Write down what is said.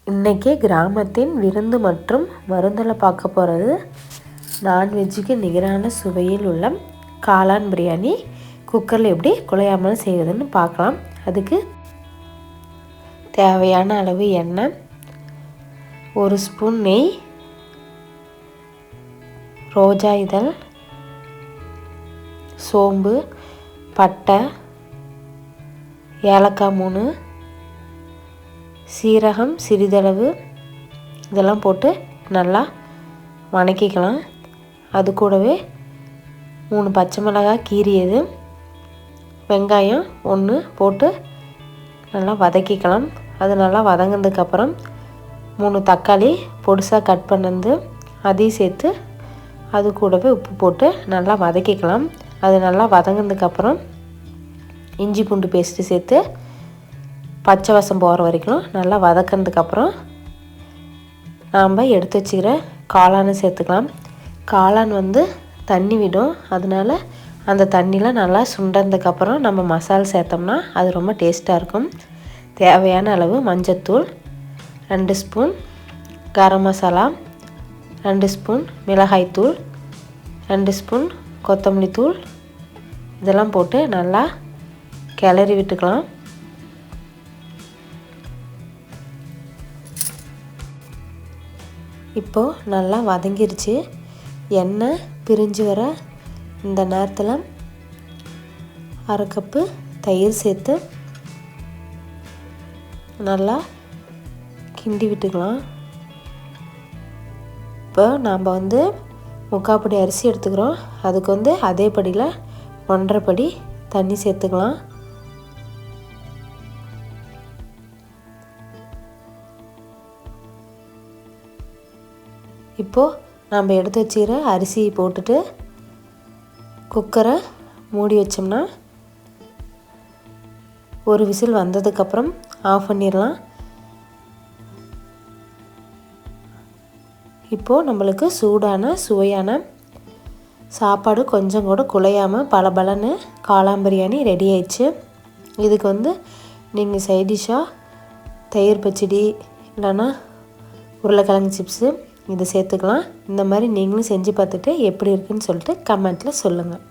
இன்றைக்கி கிராமத்தின் விருந்து மற்றும் மருந்தில் பார்க்க போகிறது நான்வெஜ்ஜுக்கு நிகரான சுவையில் உள்ள காளான் பிரியாணி குக்கரில் எப்படி குழையாமல் செய்வதுன்னு பார்க்கலாம். அதுக்கு தேவையான அளவு எண்ணெய், 1 ஸ்பூன் நெய், ரோஜா இதழ், சோம்பு, பட்டை, ஏலக்காய் 3, சீரகம் சிறிதளவு, இதெல்லாம் போட்டு நல்லா வதக்கிக்கலாம். அது கூடவே 3 பச்சை மிளகாய் கீறியது, வெங்காயம் 1 போட்டு நல்லா வதக்கிக்கலாம். அது நல்லா வதங்கினதுக்கப்புறம் 3 தக்காளி பொடிசாக கட் பண்ணது அதையும் சேர்த்து அது கூடவே உப்பு போட்டு நல்லா வதக்கிக்கலாம். அது நல்லா வதங்கினதுக்கப்புறம் இஞ்சி பூண்டு பேஸ்ட்டு சேர்த்து பச்சை வாசம் போகிற வரைக்கும் நல்லா வதக்கினதுக்கப்புறம் நாம் எடுத்து வச்சுக்கிற காளானை சேர்த்துக்கலாம். காளான் தண்ணி விடும், அதனால் அந்த தண்ணியில் நல்லா சுண்டதுக்கப்புறம் நம்ம மசாலா சேர்த்தோம்னா அது ரொம்ப டேஸ்ட்டாக இருக்கும். தேவையான அளவு மஞ்சத்தூள், 2 ஸ்பூன் கரம் மசாலா, 2 ஸ்பூன் மிளகாய்த்தூள், 2 ஸ்பூன் கொத்தமல்லி தூள், இதெல்லாம் போட்டு நல்லா கிளறி விட்டுக்கலாம். இப்போது நல்லா வதங்கிருச்சு. எண்ணெய் பிரிஞ்சு வர இந்த நேரத்தில் 1/2 கப்பு தயிர் சேர்த்து நல்லா கிண்டி விட்டுக்கலாம். இப்போ நாம் 3/4 படி அரிசி எடுத்துக்கிறோம். அதுக்கு அதே படியில் 1/2 படி தண்ணி சேர்த்துக்கலாம். இப்போது நாம் எடுத்து வச்சுக்கிற அரிசியை போட்டுட்டு குக்கரை மூடி வச்சோம்னா ஒரு விசில் வந்ததுக்கப்புறம் ஆஃப் பண்ணிடலாம். இப்போது நம்மளுக்கு சூடான சுவையான சாப்பாடு கொஞ்சம் கூட குழையாமல் பளபளன்னு காளான் பிரியாணி ரெடி ஆயிடுச்சு. இதுக்கு நீங்கள் சைடிஷ்ஷாக தயிர் பச்சடி இல்லைன்னா உருளைக்கிழங்கு சிப்ஸு இது சேர்த்துக்கலாம். இந்த மாதிரி நீங்களும் செஞ்சு பார்த்துட்டு எப்படி இருக்குன்னு சொல்லிட்டு கமெண்ட்டில் சொல்லுங்கள்.